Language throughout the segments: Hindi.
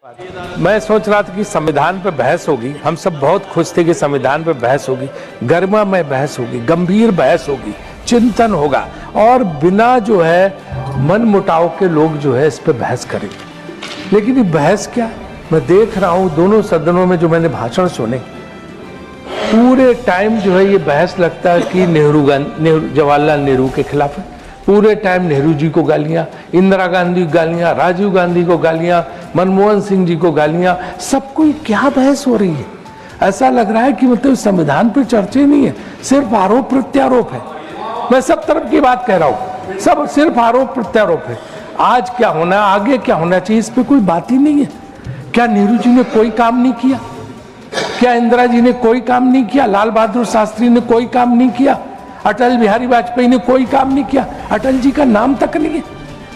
मैं सोच रहा था कि संविधान पे बहस होगी। हम सब बहुत खुश थे कि संविधान पे बहस होगी, गरिमामय बहस होगी, गंभीर बहस होगी, चिंतन होगा और बिना जो है मन मुटाव के लोग जो है इस पे बहस करेंगे। लेकिन ये बहस क्या, मैं देख रहा हूँ दोनों सदनों में जो मैंने भाषण सुने, पूरे टाइम जो है ये बहस लगता है कि जवाहरलाल नेहरू के खिलाफ है। पूरे टाइम नेहरू जी को गालियां, इंदिरा गांधी को गालियां, राजीव गांधी को गालियां, मनमोहन सिंह जी को गालियां, सबको क्या बहस हो रही है। ऐसा लग रहा है कि मतलब संविधान पर चर्चा नहीं है, सिर्फ आरोप प्रत्यारोप है। मैं सब तरफ की बात कह रहा हूँ, सब सिर्फ आरोप प्रत्यारोप है। आज क्या होना, आगे क्या होना चाहिए, इस पर कोई बात ही नहीं है। क्या नेहरू जी ने कोई काम नहीं किया? क्या इंदिरा जी ने कोई काम नहीं किया? लाल बहादुर शास्त्री ने कोई काम नहीं किया? अटल बिहारी वाजपेयी ने कोई काम नहीं किया? अटल जी का नाम तक नहीं है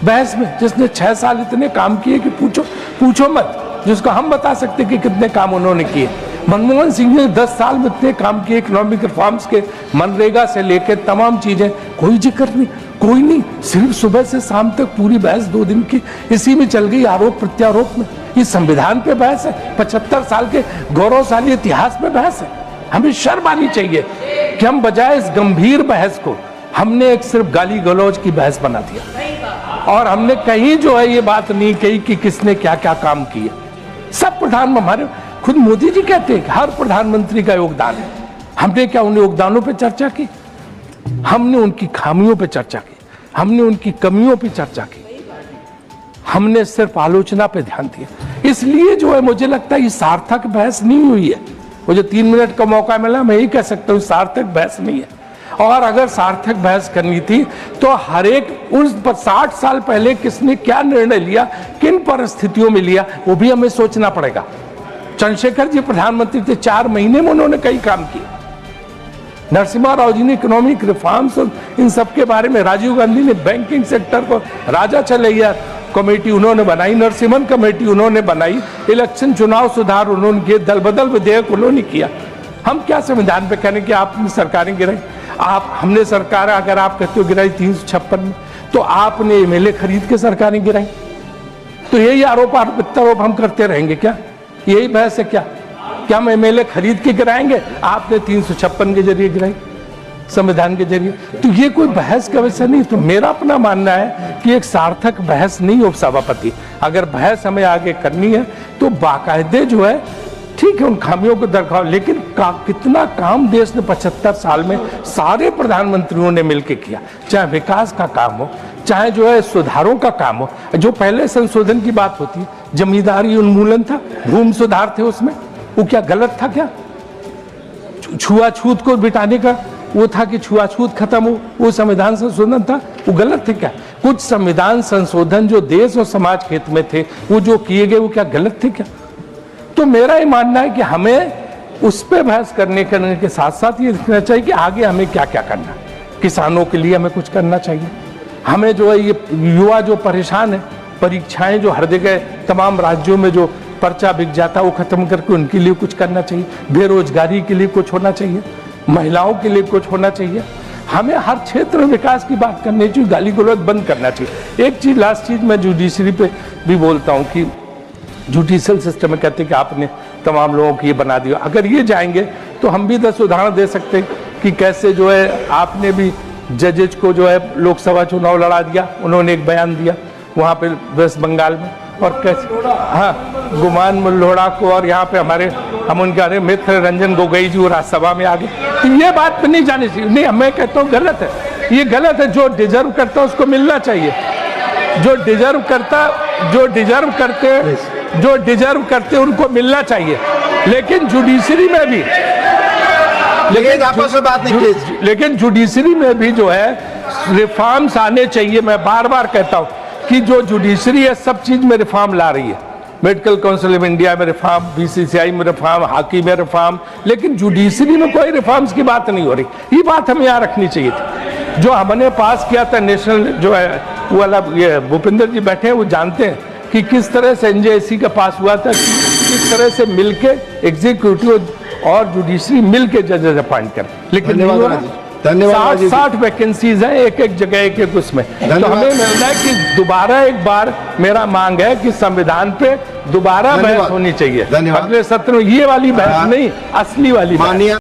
बहस में, जिसने 6 साल इतने काम किए कि पूछो मत, जिसको हम बता सकते कि कितने काम उन्होंने किए। मनमोहन सिंह ने 10 साल में इतने काम किए, इकोनॉमिक रिफॉर्म्स के, मनरेगा से लेकर तमाम चीजें, कोई जिक्र नहीं, कोई नहीं। सिर्फ सुबह से शाम तक पूरी बहस 2 दिन की इसी में चल गई, आरोप प्रत्यारोप में। ये संविधान पे बहस है, 75 साल के गौरवशाली इतिहास में बहस है। हमें शर्म आनी चाहिए कि हम बजाय इस गंभीर बहस को हमने एक सिर्फ गाली गलौज की बहस बना दिया और हमने कहीं जो है ये बात नहीं कही कि किसने क्या क्या काम किया। सब हमारे खुद मोदी जी कहते हैं कि हर प्रधानमंत्री का योगदान है। हमने क्या उन योगदानों पे चर्चा की? हमने उनकी खामियों पे चर्चा की, हमने उनकी कमियों पे चर्चा की, हमने सिर्फ आलोचना पे ध्यान दिया। इसलिए जो है मुझे लगता है ये सार्थक बहस नहीं हुई है। मुझे 3 मिनट का मौका मिला, मैं यही कह सकता हूँ सार्थक बहस नहीं है। और अगर सार्थक बहस करनी थी तो हर एक उस 60 साल पहले किसने क्या निर्णय लिया, किन परिस्थितियों में लिया, वो भी हमें सोचना पड़ेगा। चंद्रशेखर जी प्रधानमंत्री थे, 4 महीने में उन्होंने कई काम किए। नरसिम्हा राव जी ने इकोनॉमिक रिफॉर्म्स और इन सब के बारे में, राजीव गांधी ने बैंकिंग सेक्टर को, राजा चलैया कमेटी उन्होंने बनाई, नरसिम्हन कमेटी उन्होंने बनाई, इलेक्शन चुनाव सुधार उन्होंने किए, दल बदल विधेयक उन्होंने किया। हम क्या संविधान पे कहने कि आपने सरकारें गिराई? हमने सरकार, अगर आप कहते हो गिराई 356 में, तो आपने एमएलए खरीद के सरकारें गिराई। तो यही आरोप प्रत्यारोप हम करते रहेंगे क्या? यही बहस है क्या? क्या हम एमएलए खरीद के गिराएंगे? आपने 356 के जरिए गिराई, संविधान के जरिए। तो ये कोई बहस का विषय नहीं। तो मेरा अपना मानना है कि एक सार्थक बहस नहीं हो सभापति। अगर बहस हमें आगे करनी है तो बाकायदे जो है, ठीक है उन खामियों को दरखाओ, लेकिन कितना काम देश ने 75 साल में सारे प्रधानमंत्रियों ने मिलकर किया, चाहे विकास का काम हो, चाहे जो है सुधारों का काम हो। जो पहले संशोधन की बात होती है, जमींदारी उन्मूलन था, भूमि सुधार थे, उसमें वो क्या गलत था? क्या छुआछूत को बिटाने का वो था कि छुआछूत खत्म हो, वो संविधान संशोधन था, वो गलत थे क्या? कुछ संविधान संशोधन जो देश और समाज हित में थे, वो जो किए गए, वो क्या गलत थे क्या? तो मेरा ये मानना है कि हमें उस पर बहस करने के साथ साथ ये देखना चाहिए कि आगे हमें क्या क्या करना है। किसानों के लिए हमें कुछ करना चाहिए। हमें जो है ये युवा जो परेशान है, परीक्षाएं जो हर जगह तमाम राज्यों में जो पर्चा बिक जाता है, वो खत्म करके उनके लिए कुछ करना चाहिए। बेरोजगारी के लिए कुछ होना चाहिए, महिलाओं के लिए कुछ होना चाहिए। हमें हर क्षेत्र में विकास की बात करनी चाहिए, गाली गलौज बंद करना चाहिए। एक चीज, लास्ट चीज, मैं जुडिशरी पे भी बोलता हूँ कि जुडिशियल सिस्टम में कहते हैं कि आपने तमाम लोगों को ये बना दिया। अगर ये जाएंगे तो हम भी 10 उदाहरण दे सकते हैं कि कैसे जो है आपने भी जजेज को जो है लोकसभा चुनाव लड़ा दिया। उन्होंने एक बयान दिया वहाँ पे वेस्ट बंगाल में, और कैसे, हाँ, गुमान मुल्लोड़ा को, और यहाँ पे हम उनके मित्र रंजन गोगोई जी राज्यसभा में आ गए। तो ये बात नहीं जानी चाहिए। नहीं, मैं कहता हूँ गलत है, ये गलत है। जो डिजर्व करता है उसको मिलना चाहिए, जो डिजर्व करते उनको मिलना चाहिए। लेकिन जुडिशरी में भी, लेकिन जुडिशरी में भी जो है रिफॉर्म्स आने चाहिए। मैं बार बार कहता हूँ कि जो जुडिशरी है सब चीज में रिफॉर्म ला रही है। मेडिकल काउंसिल ऑफ इंडिया में रिफॉर्म, बीसीसीआई में रिफॉर्म, हॉकी में रिफॉर्म, लेकिन जुडिशरी में कोई रिफॉर्म्स की बात नहीं हो रही। ये बात हमें यहाँ रखनी चाहिए थी। जो हमने पास किया था नेशनल जो है वो वाला, ये भूपेंद्र जी बैठे हैं, वो जानते हैं कि किस तरह से एनजेएससी का पास हुआ था, किस तरह से मिलके एग्जीक्यूटिव और जुडिशरी मिलके जजेस अपॉइंट करें। लेकिन नहीं हो रहा। धन्यवाद। 60 वैकेंसीज हैं एक एक जगह एक एक उसमें। तो हमें मिलना है कि दोबारा एक बार मेरा मांग है कि संविधान पे दोबारा बहस होनी चाहिए। अगले सत्र में ये वाली बहस नहीं, असली वाली बहस।